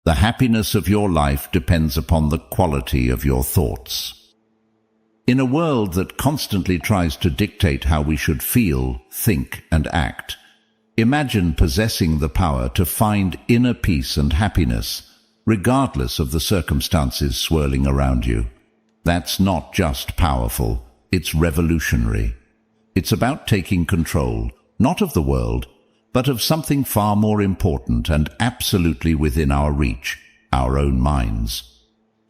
The happiness of your life depends upon the quality of your thoughts. In a world that constantly tries to dictate how we should feel, think, and act, imagine possessing the power to find inner peace and happiness, regardless of the circumstances swirling around you. That's not just powerful, it's revolutionary. It's about taking control, not of the world, but of something far more important and absolutely within our reach, our own minds.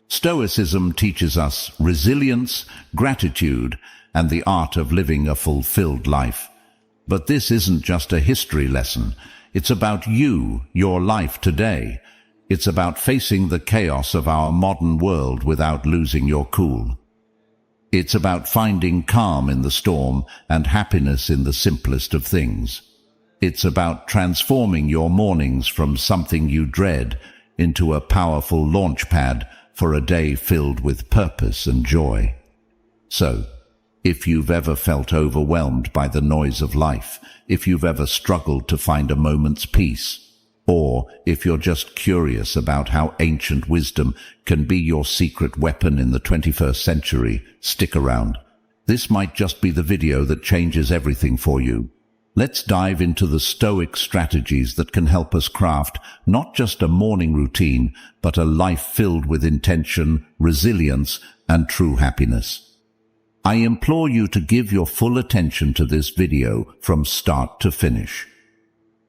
Stoicism teaches us resilience, gratitude, and the art of living a fulfilled life. But this isn't just a history lesson. It's about you, your life today. It's about facing the chaos of our modern world without losing your cool. It's about finding calm in the storm and happiness in the simplest of things. It's about transforming your mornings from something you dread into a powerful launch pad for a day filled with purpose and joy. So, if you've ever felt overwhelmed by the noise of life, if you've ever struggled to find a moment's peace, or if you're just curious about how ancient wisdom can be your secret weapon in the 21st century, stick around. This might just be the video that changes everything for you. Let's dive into the Stoic strategies that can help us craft not just a morning routine, but a life filled with intention, resilience, and true happiness. I implore you to give your full attention to this video from start to finish.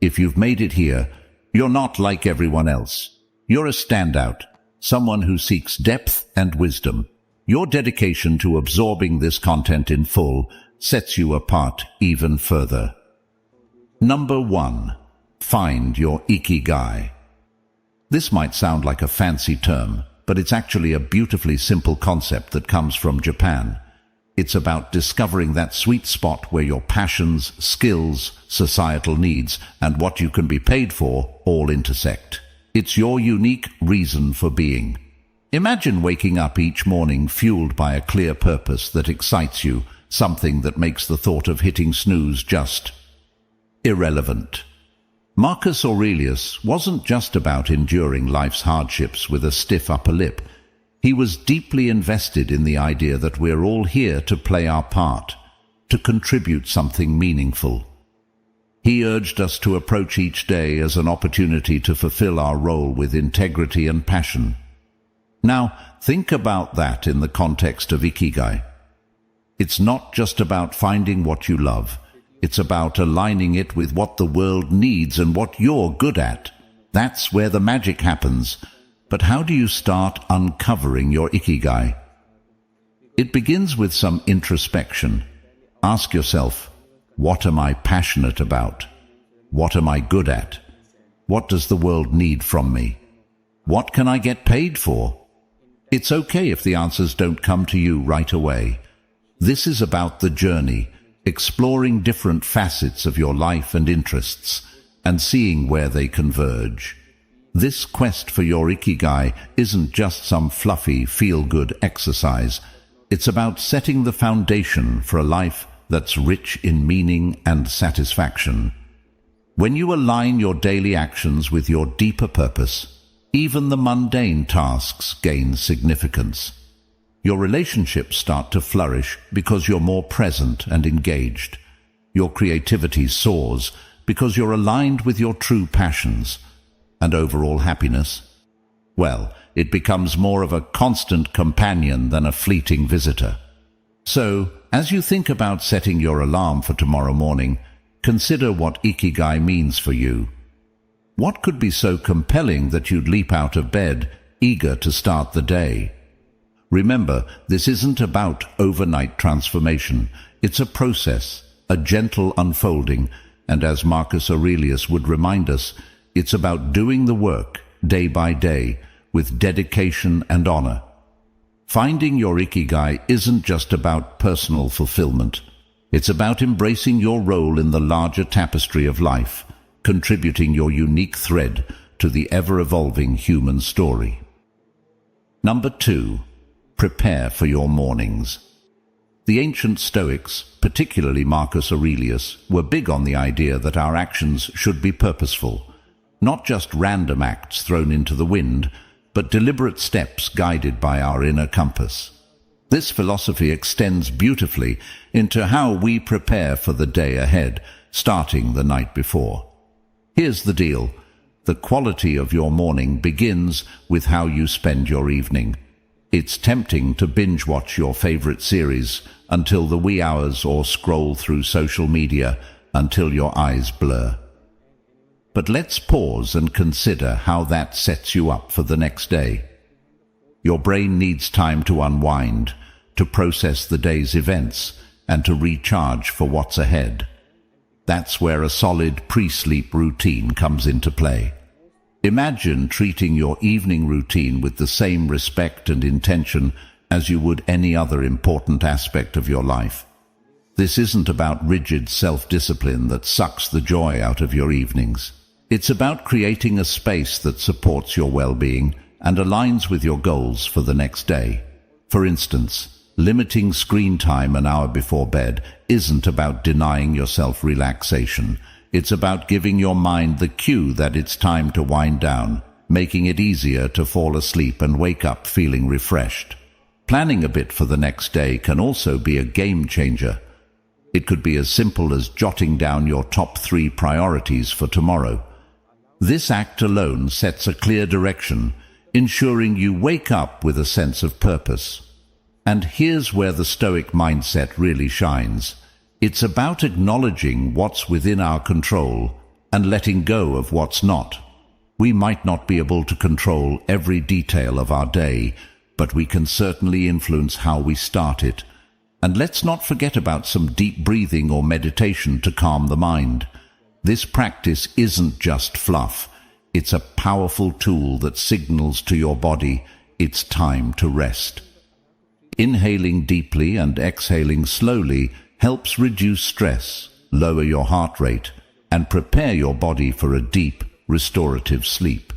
If you've made it here, you're not like everyone else. You're a standout, someone who seeks depth and wisdom. Your dedication to absorbing this content in full sets you apart even further. Number 1. Find your ikigai. This might sound like a fancy term, but it's actually a beautifully simple concept that comes from Japan. It's about discovering that sweet spot where your passions, skills, societal needs, and what you can be paid for all intersect. It's your unique reason for being. Imagine waking up each morning fueled by a clear purpose that excites you, something that makes the thought of hitting snooze just irrelevant. Marcus Aurelius wasn't just about enduring life's hardships with a stiff upper lip. He was deeply invested in the idea that we're all here to play our part, to contribute something meaningful. He urged us to approach each day as an opportunity to fulfill our role with integrity and passion. Now, think about that in the context of ikigai. It's not just about finding what you love. It's about aligning it with what the world needs and what you're good at. That's where the magic happens. But how do you start uncovering your ikigai? It begins with some introspection. Ask yourself, what am I passionate about? What am I good at? What does the world need from me? What can I get paid for? It's okay if the answers don't come to you right away. This is about the journey, exploring different facets of your life and interests, and seeing where they converge. This quest for your ikigai isn't just some fluffy, feel-good exercise. It's about setting the foundation for a life that's rich in meaning and satisfaction. When you align your daily actions with your deeper purpose, even the mundane tasks gain significance. Your relationships start to flourish because you're more present and engaged. Your creativity soars because you're aligned with your true passions. And overall happiness? Well, it becomes more of a constant companion than a fleeting visitor. So, as you think about setting your alarm for tomorrow morning, consider what ikigai means for you. What could be so compelling that you'd leap out of bed, eager to start the day? Remember, this isn't about overnight transformation. It's a process, a gentle unfolding, and as Marcus Aurelius would remind us, it's about doing the work, day by day, with dedication and honor. Finding your ikigai isn't just about personal fulfillment. It's about embracing your role in the larger tapestry of life, contributing your unique thread to the ever-evolving human story. Number 2. Prepare for your mornings. The ancient Stoics, particularly Marcus Aurelius, were big on the idea that our actions should be purposeful. not just random acts thrown into the wind, but deliberate steps guided by our inner compass. This philosophy extends beautifully into how we prepare for the day ahead, starting the night before. Here's the deal. The quality of your morning begins with how you spend your evening. It's tempting to binge-watch your favorite series until the wee hours or scroll through social media until your eyes blur. But let's pause and consider how that sets you up for the next day. Your brain needs time to unwind, to process the day's events, and to recharge for what's ahead. That's where a solid pre-sleep routine comes into play. Imagine treating your evening routine with the same respect and intention as you would any other important aspect of your life. This isn't about rigid self-discipline that sucks the joy out of your evenings. It's about creating a space that supports your well-being and aligns with your goals for the next day. For instance, limiting screen time an hour before bed isn't about denying yourself relaxation. It's about giving your mind the cue that it's time to wind down, making it easier to fall asleep and wake up feeling refreshed. Planning a bit for the next day can also be a game changer. It could be as simple as jotting down your top 3 priorities for tomorrow. This act alone sets a clear direction, ensuring you wake up with a sense of purpose. And here's where the Stoic mindset really shines. It's about acknowledging what's within our control and letting go of what's not. We might not be able to control every detail of our day, but we can certainly influence how we start it. And let's not forget about some deep breathing or meditation to calm the mind. This practice isn't just fluff. It's a powerful tool that signals to your body it's time to rest. Inhaling deeply and exhaling slowly helps reduce stress, lower your heart rate, and prepare your body for a deep, restorative sleep.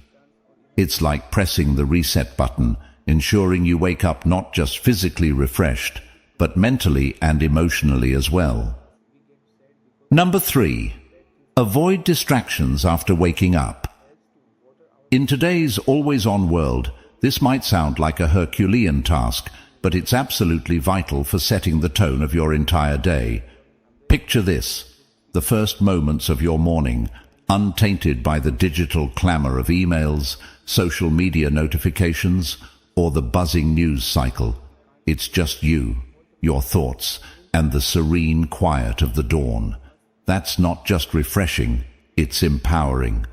It's like pressing the reset button, ensuring you wake up not just physically refreshed, but mentally and emotionally as well. Number 3. Avoid distractions after waking up. In today's always-on world, this might sound like a Herculean task, but it's absolutely vital for setting the tone of your entire day. Picture this: the first moments of your morning, untainted by the digital clamor of emails, social media notifications, or the buzzing news cycle. It's just you, your thoughts, and the serene quiet of the dawn. That's not just refreshing, it's empowering.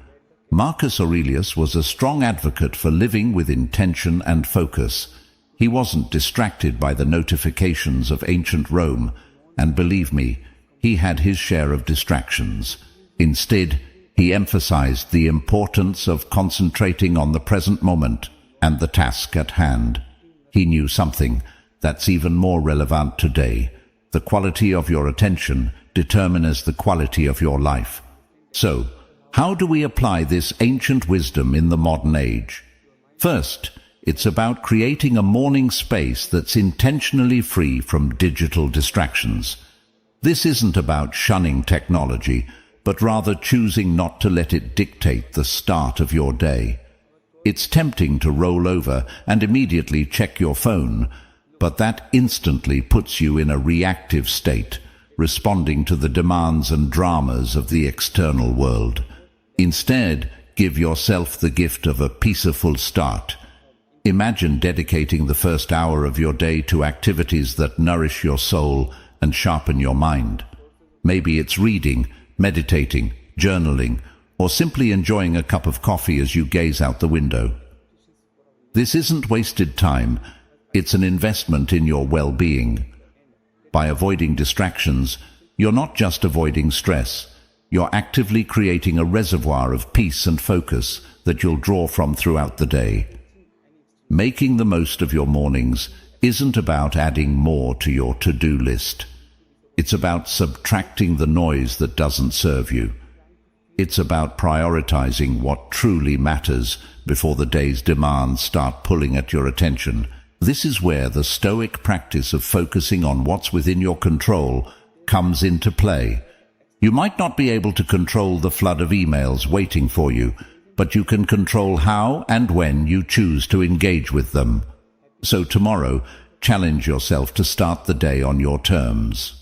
Marcus Aurelius was a strong advocate for living with intention and focus. He wasn't distracted by the notifications of ancient Rome, and believe me, he had his share of distractions. Instead, he emphasized the importance of concentrating on the present moment and the task at hand. He knew something that's even more relevant today. The quality of your attention determines the quality of your life. So, how do we apply this ancient wisdom in the modern age? First, it's about creating a morning space that's intentionally free from digital distractions. This isn't about shunning technology, but rather choosing not to let it dictate the start of your day. It's tempting to roll over and immediately check your phone, but that instantly puts you in a reactive state, responding to the demands and dramas of the external world. Instead, give yourself the gift of a peaceful start. Imagine dedicating the first hour of your day to activities that nourish your soul and sharpen your mind. Maybe it's reading, meditating, journaling, or simply enjoying a cup of coffee as you gaze out the window. This isn't wasted time, it's an investment in your well-being. By avoiding distractions, you're not just avoiding stress, you're actively creating a reservoir of peace and focus that you'll draw from throughout the day. Making the most of your mornings isn't about adding more to your to-do list. It's about subtracting the noise that doesn't serve you. It's about prioritizing what truly matters before the day's demands start pulling at your attention. This is where the Stoic practice of focusing on what's within your control comes into play. You might not be able to control the flood of emails waiting for you, but you can control how and when you choose to engage with them. So tomorrow, challenge yourself to start the day on your terms.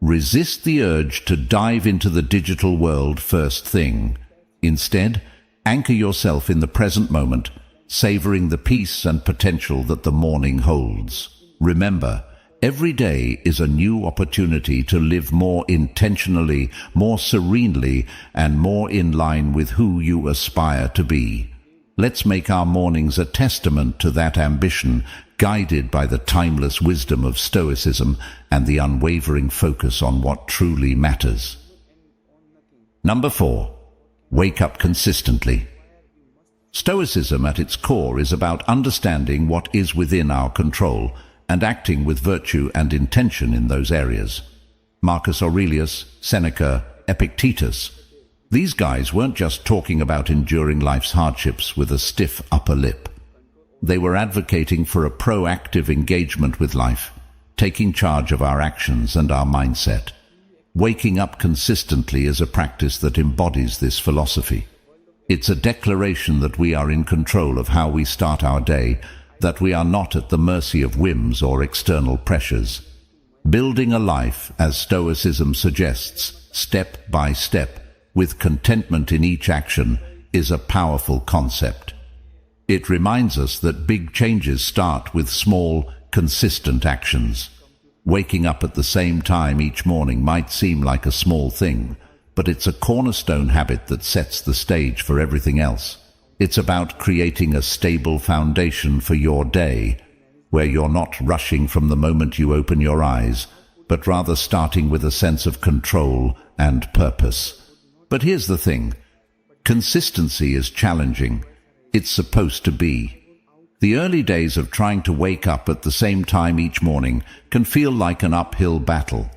Resist the urge to dive into the digital world first thing. Instead, anchor yourself in the present moment, savoring the peace and potential that the morning holds. Remember, every day is a new opportunity to live more intentionally, more serenely, and more in line with who you aspire to be. Let's make our mornings a testament to that ambition, guided by the timeless wisdom of Stoicism and the unwavering focus on what truly matters. Number 4. Wake up consistently. Stoicism at its core is about understanding what is within our control and acting with virtue and intention in those areas. Marcus Aurelius, Seneca, Epictetus. These guys weren't just talking about enduring life's hardships with a stiff upper lip. They were advocating for a proactive engagement with life, taking charge of our actions and our mindset. Waking up consistently is a practice that embodies this philosophy. It's a declaration that we are in control of how we start our day, that we are not at the mercy of whims or external pressures. Building a life, as Stoicism suggests, step by step, with contentment in each action, is a powerful concept. It reminds us that big changes start with small, consistent actions. Waking up at the same time each morning might seem like a small thing, but it's a cornerstone habit that sets the stage for everything else. It's about creating a stable foundation for your day, where you're not rushing from the moment you open your eyes, but rather starting with a sense of control and purpose. But here's the thing. Consistency is challenging. It's supposed to be. The early days of trying to wake up at the same time each morning can feel like an uphill battle.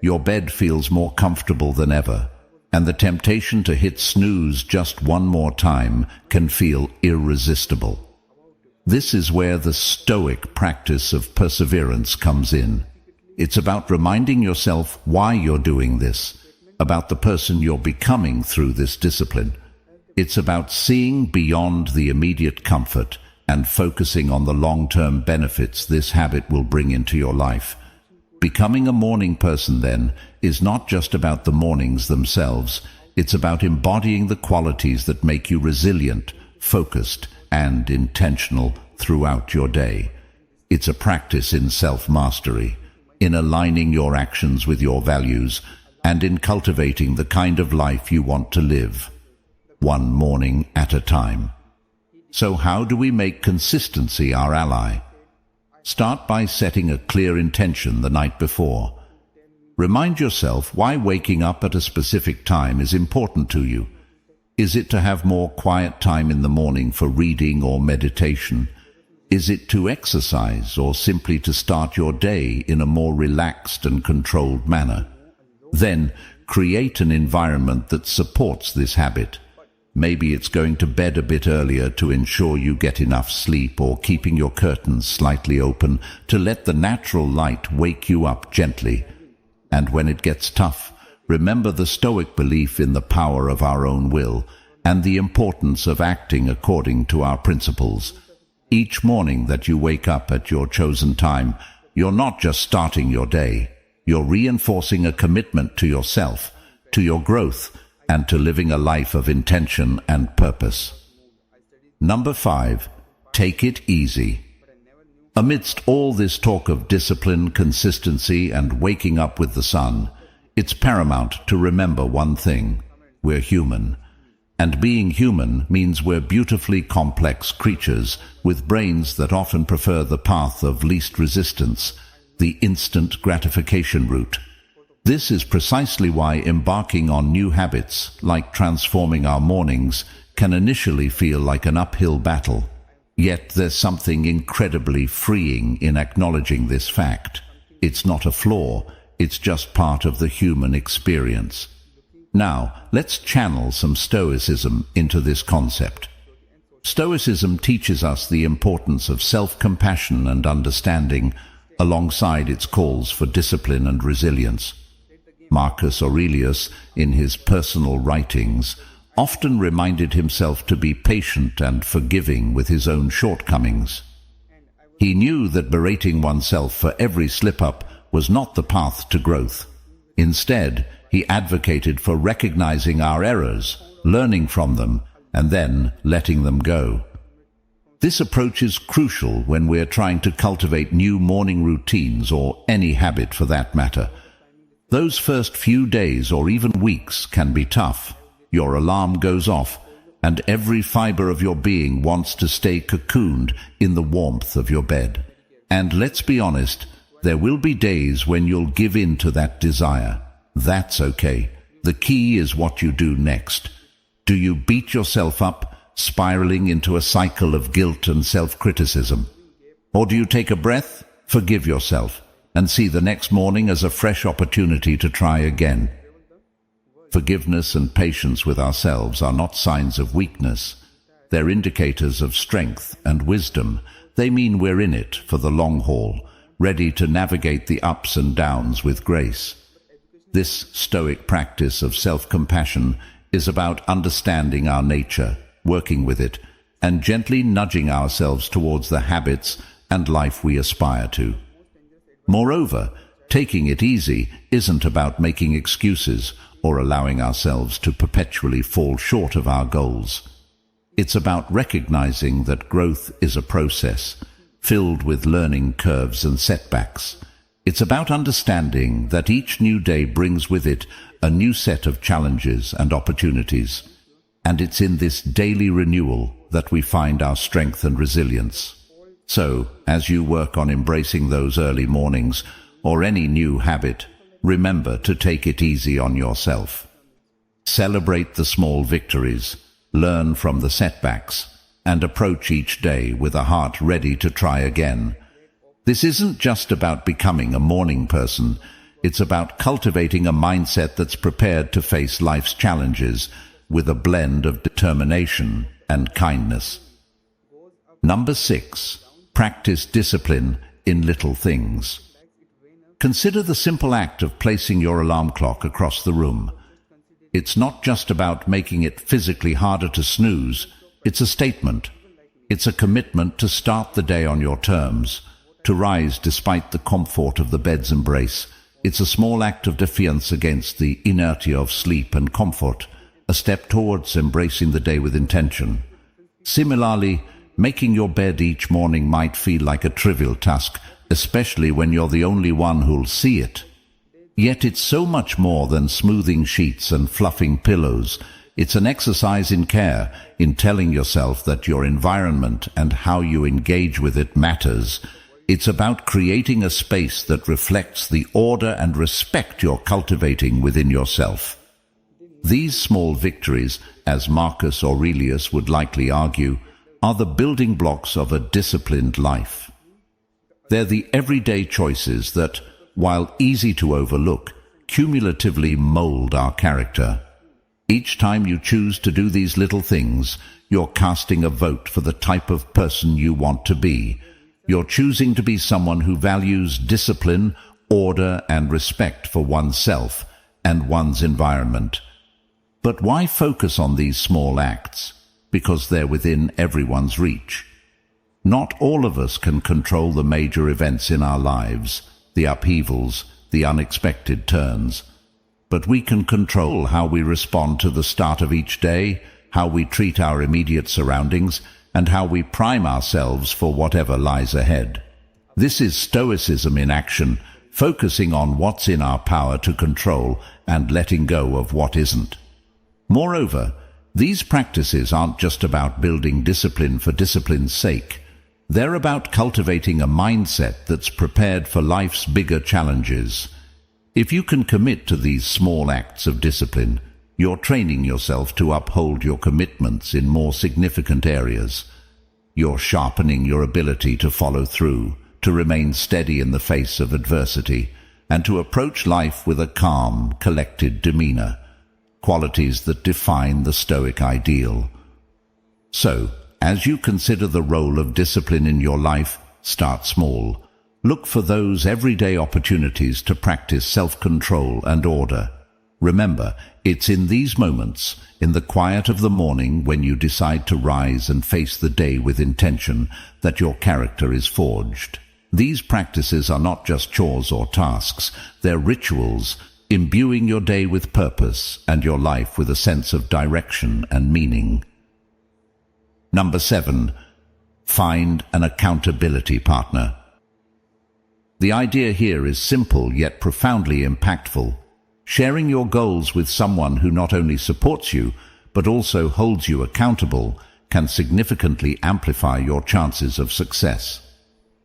Your bed feels more comfortable than ever, and the temptation to hit snooze just one more time can feel irresistible. This is where the Stoic practice of perseverance comes in. It's about reminding yourself why you're doing this, about the person you're becoming through this discipline. It's about seeing beyond the immediate comfort and focusing on the long-term benefits this habit will bring into your life. Becoming a morning person, then, is not just about the mornings themselves. It's about embodying the qualities that make you resilient, focused, and intentional throughout your day. It's a practice in self-mastery, in aligning your actions with your values, and in cultivating the kind of life you want to live, one morning at a time. So how do we make consistency our ally? Start by setting a clear intention the night before. Remind yourself why waking up at a specific time is important to you. Is it to have more quiet time in the morning for reading or meditation? Is it to exercise or simply to start your day in a more relaxed and controlled manner? Then, create an environment that supports this habit. Maybe it's going to bed a bit earlier to ensure you get enough sleep, or keeping your curtains slightly open to let the natural light wake you up gently. And when it gets tough, remember the Stoic belief in the power of our own will and the importance of acting according to our principles. Each morning that you wake up at your chosen time, you're not just starting your day. You're reinforcing a commitment to yourself, to your growth, and to living a life of intention and purpose. Number 5, take it easy. Amidst all this talk of discipline, consistency, and waking up with the sun, it's paramount to remember one thing: we're human. And being human means we're beautifully complex creatures with brains that often prefer the path of least resistance, the instant gratification route. This is precisely why embarking on new habits, like transforming our mornings, can initially feel like an uphill battle. Yet there's something incredibly freeing in acknowledging this fact. It's not a flaw, it's just part of the human experience. Now, let's channel some Stoicism into this concept. Stoicism teaches us the importance of self-compassion and understanding, alongside its calls for discipline and resilience. Marcus Aurelius, in his personal writings, often reminded himself to be patient and forgiving with his own shortcomings. He knew that berating oneself for every slip-up was not the path to growth. Instead, he advocated for recognizing our errors, learning from them, and then letting them go. This approach is crucial when we're trying to cultivate new morning routines or any habit for that matter. Those first few days or even weeks can be tough. Your alarm goes off, and every fiber of your being wants to stay cocooned in the warmth of your bed. And let's be honest, there will be days when you'll give in to that desire. That's okay. The key is what you do next. Do you beat yourself up, spiraling into a cycle of guilt and self-criticism? Or do you take a breath, forgive yourself, and see the next morning as a fresh opportunity to try again? Forgiveness and patience with ourselves are not signs of weakness. They're indicators of strength and wisdom. They mean we're in it for the long haul, ready to navigate the ups and downs with grace. This Stoic practice of self-compassion is about understanding our nature, working with it, and gently nudging ourselves towards the habits and life we aspire to. Moreover, taking it easy isn't about making excuses or allowing ourselves to perpetually fall short of our goals. It's about recognizing that growth is a process, filled with learning curves and setbacks. It's about understanding that each new day brings with it a new set of challenges and opportunities. And it's in this daily renewal that we find our strength and resilience. So, as you work on embracing those early mornings or any new habit, remember to take it easy on yourself. Celebrate the small victories, learn from the setbacks, and approach each day with a heart ready to try again. This isn't just about becoming a morning person. It's about cultivating a mindset that's prepared to face life's challenges with a blend of determination and kindness. Number 6. Practice discipline in little things. Consider the simple act of placing your alarm clock across the room. It's not just about making it physically harder to snooze. It's a statement. It's a commitment to start the day on your terms, to rise despite the comfort of the bed's embrace. It's a small act of defiance against the inertia of sleep and comfort, a step towards embracing the day with intention. Similarly, making your bed each morning might feel like a trivial task, especially when you're the only one who'll see it. Yet it's so much more than smoothing sheets and fluffing pillows. It's an exercise in care, in telling yourself that your environment and how you engage with it matters. It's about creating a space that reflects the order and respect you're cultivating within yourself. These small victories, as Marcus Aurelius would likely argue, are the building blocks of a disciplined life. They're the everyday choices that, while easy to overlook, cumulatively mold our character. Each time you choose to do these little things, you're casting a vote for the type of person you want to be. You're choosing to be someone who values discipline, order, and respect for oneself and one's environment. But why focus on these small acts? Because they're within everyone's reach. Not all of us can control the major events in our lives, the upheavals, the unexpected turns. But we can control how we respond to the start of each day, how we treat our immediate surroundings, and how we prime ourselves for whatever lies ahead. This is Stoicism in action, focusing on what's in our power to control and letting go of what isn't. Moreover, these practices aren't just about building discipline for discipline's sake. They're about cultivating a mindset that's prepared for life's bigger challenges. If you can commit to these small acts of discipline, you're training yourself to uphold your commitments in more significant areas. You're sharpening your ability to follow through, to remain steady in the face of adversity, and to approach life with a calm, collected demeanor, qualities that define the Stoic ideal. So, as you consider the role of discipline in your life, start small. Look for those everyday opportunities to practice self-control and order. Remember, it's in these moments, in the quiet of the morning when you decide to rise and face the day with intention, that your character is forged. These practices are not just chores or tasks, they're rituals, imbuing your day with purpose and your life with a sense of direction and meaning. Number 7. Find an accountability partner. The idea here is simple yet profoundly impactful. Sharing your goals with someone who not only supports you, but also holds you accountable, can significantly amplify your chances of success.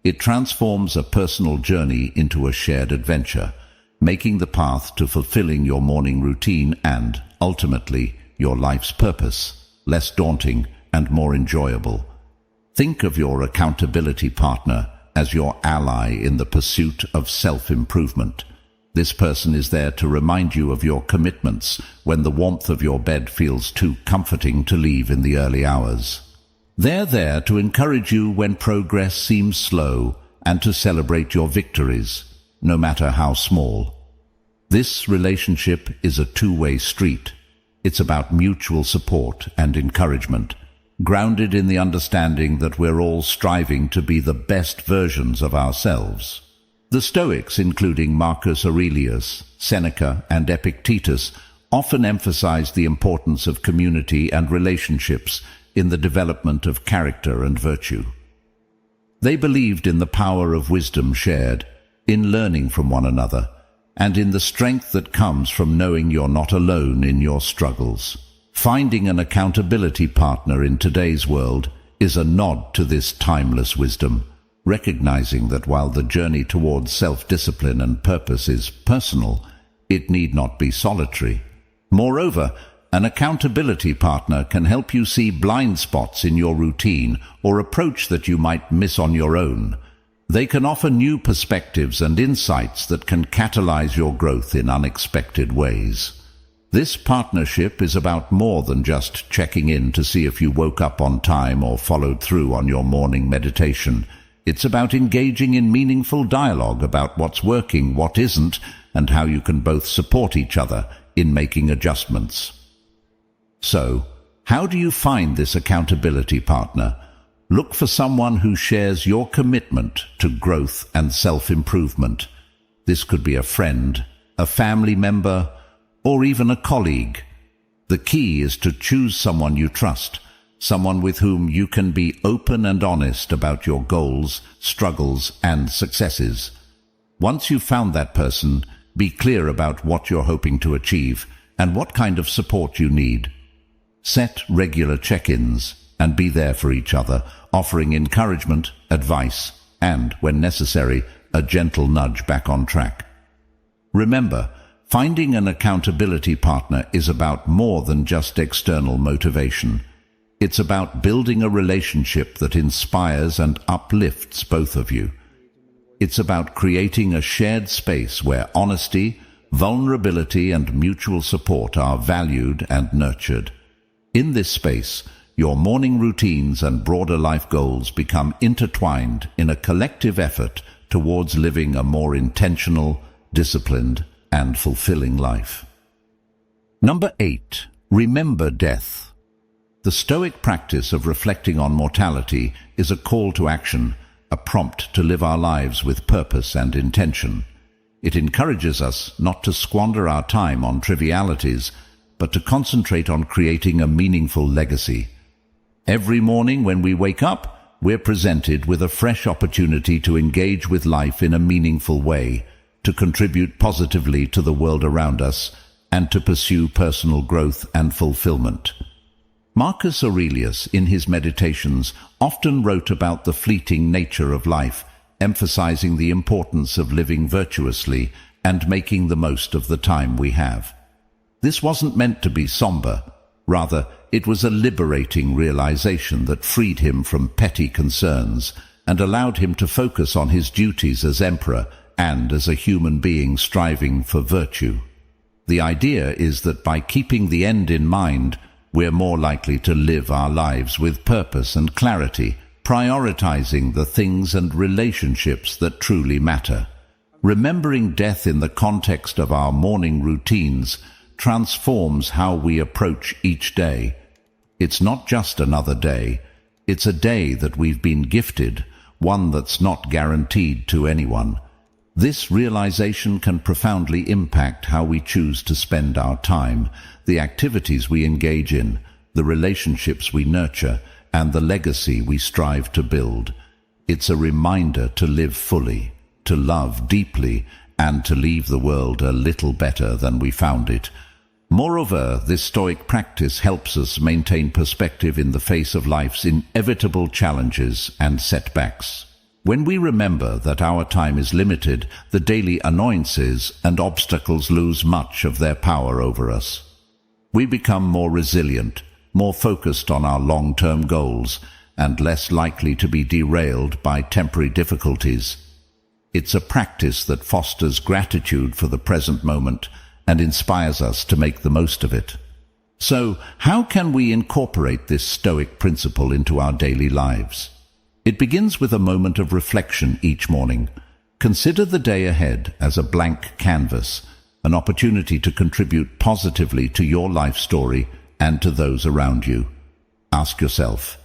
It transforms a personal journey into a shared adventure, making the path to fulfilling your morning routine and, ultimately, your life's purpose less daunting and more enjoyable. Think of your accountability partner as your ally in the pursuit of self-improvement. This person is there to remind you of your commitments when the warmth of your bed feels too comforting to leave in the early hours. They're there to encourage you when progress seems slow and to celebrate your victories, no matter how small. This relationship is a two-way street. It's about mutual support and encouragement, grounded in the understanding that we're all striving to be the best versions of ourselves. The Stoics, including Marcus Aurelius, Seneca, and Epictetus, often emphasized the importance of community and relationships in the development of character and virtue. They believed in the power of wisdom shared, in learning from one another, and in the strength that comes from knowing you're not alone in your struggles. Finding an accountability partner in today's world is a nod to this timeless wisdom, recognizing that while the journey towards self-discipline and purpose is personal, it need not be solitary. Moreover, an accountability partner can help you see blind spots in your routine or approach that you might miss on your own. They can offer new perspectives and insights that can catalyze your growth in unexpected ways. This partnership is about more than just checking in to see if you woke up on time or followed through on your morning meditation. It's about engaging in meaningful dialogue about what's working, what isn't, and how you can both support each other in making adjustments. So, how do you find this accountability partner? Look for someone who shares your commitment to growth and self-improvement. This could be a friend, a family member, or even a colleague. The key is to choose someone you trust, someone with whom you can be open and honest about your goals, struggles, and successes. Once you've found that person, be clear about what you're hoping to achieve and what kind of support you need. Set regular check-ins and be there for each other, offering encouragement, advice, and, when necessary, a gentle nudge back on track. Remember, finding an accountability partner is about more than just external motivation. It's about building a relationship that inspires and uplifts both of you. It's about creating a shared space where honesty, vulnerability, and mutual support are valued and nurtured. In this space, your morning routines and broader life goals become intertwined in a collective effort towards living a more intentional, disciplined, and fulfilling life. Number 8. Remember death. The Stoic practice of reflecting on mortality is a call to action, a prompt to live our lives with purpose and intention. It encourages us not to squander our time on trivialities, but to concentrate on creating a meaningful legacy. Every morning when we wake up, we're presented with a fresh opportunity to engage with life in a meaningful way, to contribute positively to the world around us, and to pursue personal growth and fulfillment. Marcus Aurelius, in his Meditations, often wrote about the fleeting nature of life, emphasizing the importance of living virtuously and making the most of the time we have. This wasn't meant to be somber. Rather, it was a liberating realization that freed him from petty concerns and allowed him to focus on his duties as emperor and as a human being striving for virtue. The idea is that by keeping the end in mind, we're more likely to live our lives with purpose and clarity, prioritizing the things and relationships that truly matter. Remembering death in the context of our morning routines transforms how we approach each day. It's not just another day. It's a day that we've been gifted, one that's not guaranteed to anyone. This realization can profoundly impact how we choose to spend our time, the activities we engage in, the relationships we nurture, and the legacy we strive to build. It's a reminder to live fully, to love deeply, and to leave the world a little better than we found it. Moreover, this Stoic practice helps us maintain perspective in the face of life's inevitable challenges and setbacks. When we remember that our time is limited, the daily annoyances and obstacles lose much of their power over us. We become more resilient, more focused on our long-term goals, and less likely to be derailed by temporary difficulties. It's a practice that fosters gratitude for the present moment and inspires us to make the most of it. So, how can we incorporate this Stoic principle into our daily lives? It begins with a moment of reflection each morning. Consider the day ahead as a blank canvas, an opportunity to contribute positively to your life story and to those around you. Ask yourself,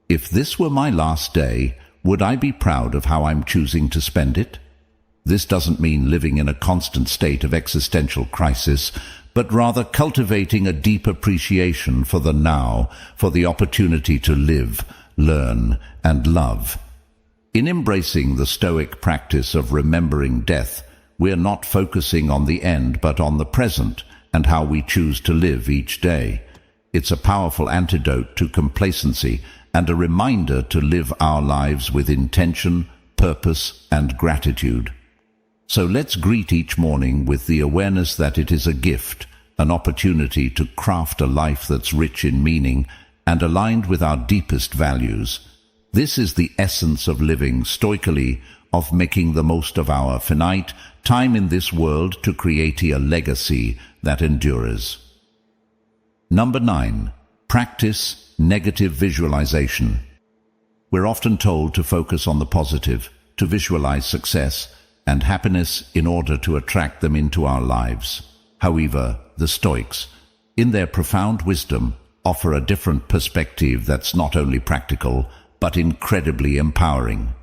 if this were my last day, would I be proud of how I'm choosing to spend it? This doesn't mean living in a constant state of existential crisis, but rather cultivating a deep appreciation for the now, for the opportunity to live, learn, and love. In embracing the Stoic practice of remembering death, we're not focusing on the end but on the present and how we choose to live each day. It's a powerful antidote to complacency and a reminder to live our lives with intention, purpose, and gratitude. So let's greet each morning with the awareness that it is a gift, an opportunity to craft a life that's rich in meaning and aligned with our deepest values. This is the essence of living stoically, of making the most of our finite time in this world to create a legacy that endures. Number 9. Practice negative visualization. We're often told to focus on the positive, to visualize success and happiness in order to attract them into our lives. However, the Stoics, in their profound wisdom, offer a different perspective that's not only practical, but incredibly empowering.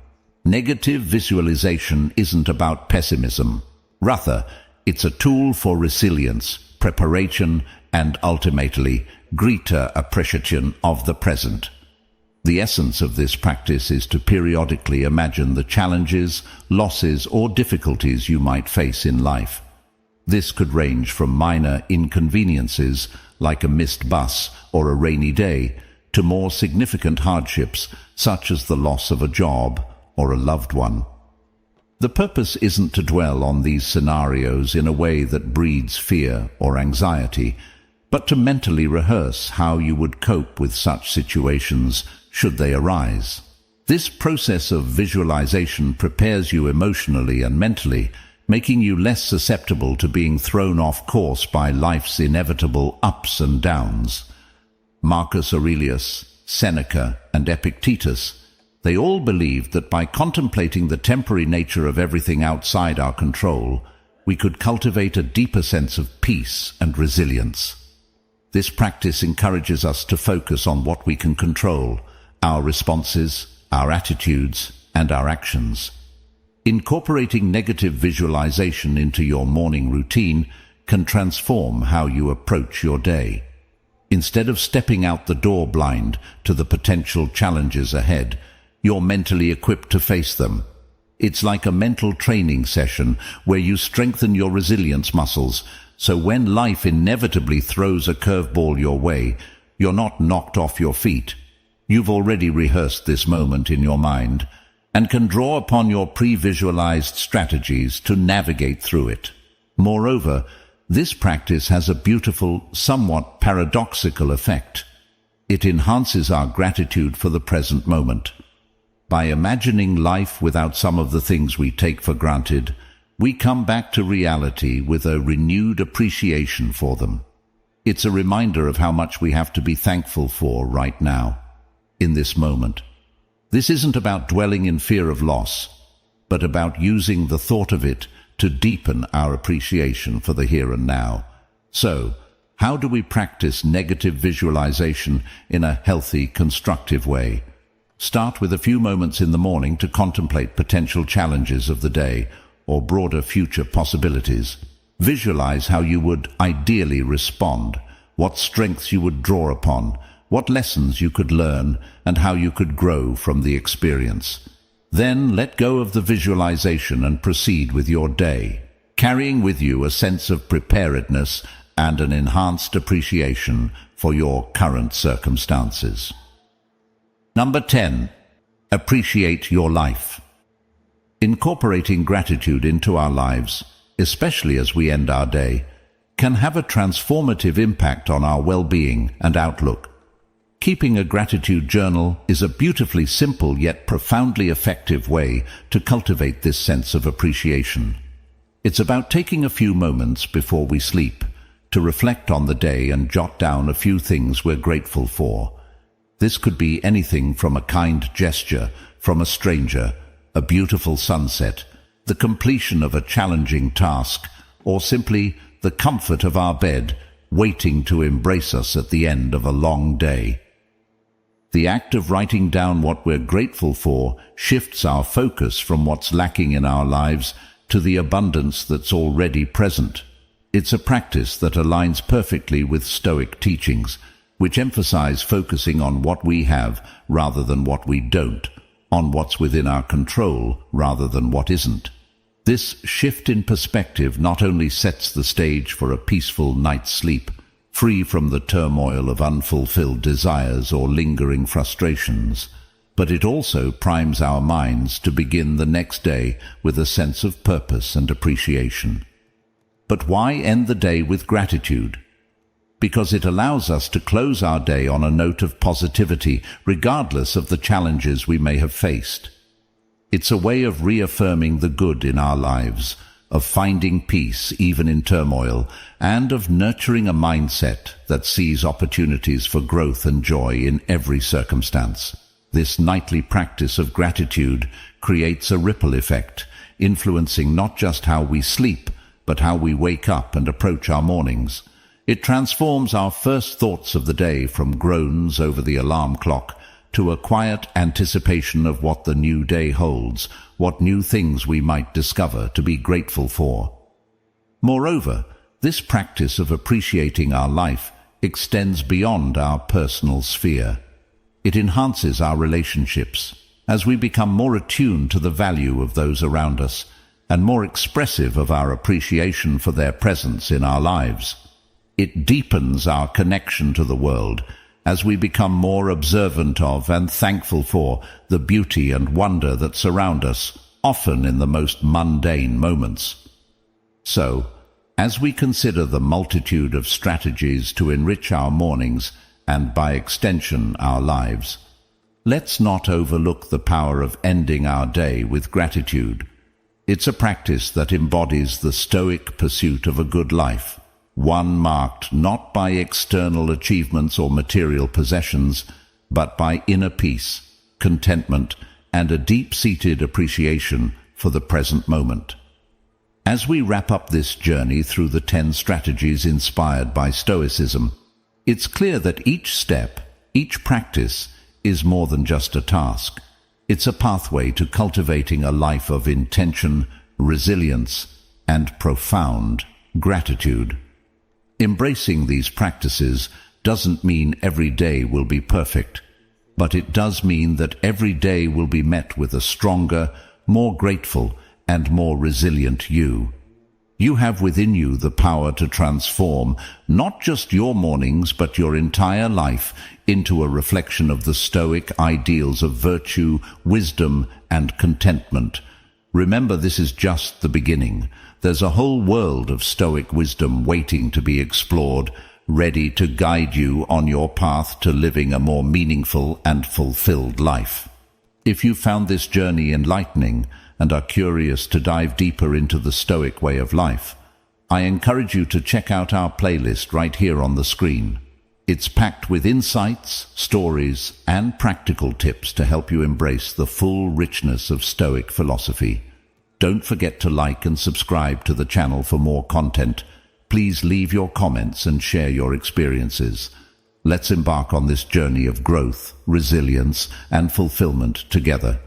Negative visualization isn't about pessimism. Rather, it's a tool for resilience, preparation, and ultimately, greater appreciation of the present. The essence of this practice is to periodically imagine the challenges, losses, or difficulties you might face in life. This could range from minor inconveniences, like a missed bus or a rainy day, to more significant hardships, such as the loss of a job or a loved one. The purpose isn't to dwell on these scenarios in a way that breeds fear or anxiety, but to mentally rehearse how you would cope with such situations should they arise. This process of visualization prepares you emotionally and mentally, making you less susceptible to being thrown off course by life's inevitable ups and downs. Marcus Aurelius, Seneca, and Epictetus, they all believed that by contemplating the temporary nature of everything outside our control, we could cultivate a deeper sense of peace and resilience. This practice encourages us to focus on what we can control, our responses, our attitudes, and our actions. Incorporating negative visualization into your morning routine can transform how you approach your day. Instead of stepping out the door blind to the potential challenges ahead, you're mentally equipped to face them. It's like a mental training session where you strengthen your resilience muscles, so when life inevitably throws a curveball your way, you're not knocked off your feet. You've already rehearsed this moment in your mind and can draw upon your pre-visualized strategies to navigate through it. Moreover, this practice has a beautiful, somewhat paradoxical effect. It enhances our gratitude for the present moment. By imagining life without some of the things we take for granted, we come back to reality with a renewed appreciation for them. It's a reminder of how much we have to be thankful for right now, in this moment. This isn't about dwelling in fear of loss, but about using the thought of it to deepen our appreciation for the here and now. So, how do we practice negative visualization in a healthy, constructive way? Start with a few moments in the morning to contemplate potential challenges of the day or broader future possibilities. Visualize how you would ideally respond, what strengths you would draw upon, what lessons you could learn, and how you could grow from the experience. Then let go of the visualization and proceed with your day, carrying with you a sense of preparedness and an enhanced appreciation for your current circumstances. Number 10. Appreciate your life. Incorporating gratitude into our lives, especially as we end our day, can have a transformative impact on our well-being and outlook. Keeping a gratitude journal is a beautifully simple yet profoundly effective way to cultivate this sense of appreciation. It's about taking a few moments before we sleep to reflect on the day and jot down a few things we're grateful for. This could be anything from a kind gesture from a stranger, a beautiful sunset, the completion of a challenging task, or simply the comfort of our bed waiting to embrace us at the end of a long day. The act of writing down what we're grateful for shifts our focus from what's lacking in our lives to the abundance that's already present. It's a practice that aligns perfectly with Stoic teachings, which emphasize focusing on what we have rather than what we don't, on what's within our control rather than what isn't. This shift in perspective not only sets the stage for a peaceful night's sleep, free from the turmoil of unfulfilled desires or lingering frustrations, but it also primes our minds to begin the next day with a sense of purpose and appreciation. But why end the day with gratitude? Because it allows us to close our day on a note of positivity, regardless of the challenges we may have faced. It's a way of reaffirming the good in our lives, of finding peace even in turmoil, and of nurturing a mindset that sees opportunities for growth and joy in every circumstance. This nightly practice of gratitude creates a ripple effect, influencing not just how we sleep, but how we wake up and approach our mornings. It transforms our first thoughts of the day from groans over the alarm clock to a quiet anticipation of what the new day holds, what new things we might discover to be grateful for. Moreover, this practice of appreciating our life extends beyond our personal sphere. It enhances our relationships as we become more attuned to the value of those around us and more expressive of our appreciation for their presence in our lives. It deepens our connection to the world as we become more observant of and thankful for the beauty and wonder that surround us, often in the most mundane moments. So, as we consider the multitude of strategies to enrich our mornings and by extension our lives, let's not overlook the power of ending our day with gratitude. It's a practice that embodies the Stoic pursuit of a good life, one marked not by external achievements or material possessions, but by inner peace, contentment, and a deep-seated appreciation for the present moment. As we wrap up this journey through the 10 strategies inspired by Stoicism, it's clear that each step, each practice, is more than just a task. It's a pathway to cultivating a life of intention, resilience, and profound gratitude. Embracing these practices doesn't mean every day will be perfect, but it does mean that every day will be met with a stronger, more grateful, and more resilient you. You have within you the power to transform not just your mornings but your entire life into a reflection of the Stoic ideals of virtue, wisdom, and contentment. Remember, this is just the beginning. There's a whole world of Stoic wisdom waiting to be explored, ready to guide you on your path to living a more meaningful and fulfilled life. If you found this journey enlightening and are curious to dive deeper into the Stoic way of life, I encourage you to check out our playlist right here on the screen. It's packed with insights, stories, and practical tips to help you embrace the full richness of Stoic philosophy. Don't forget to like and subscribe to the channel for more content. Please leave your comments and share your experiences. Let's embark on this journey of growth, resilience, and fulfillment together.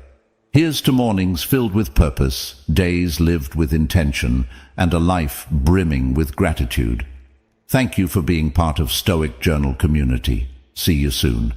Here's to mornings filled with purpose, days lived with intention, and a life brimming with gratitude. Thank you for being part of Stoic Journal community. See you soon.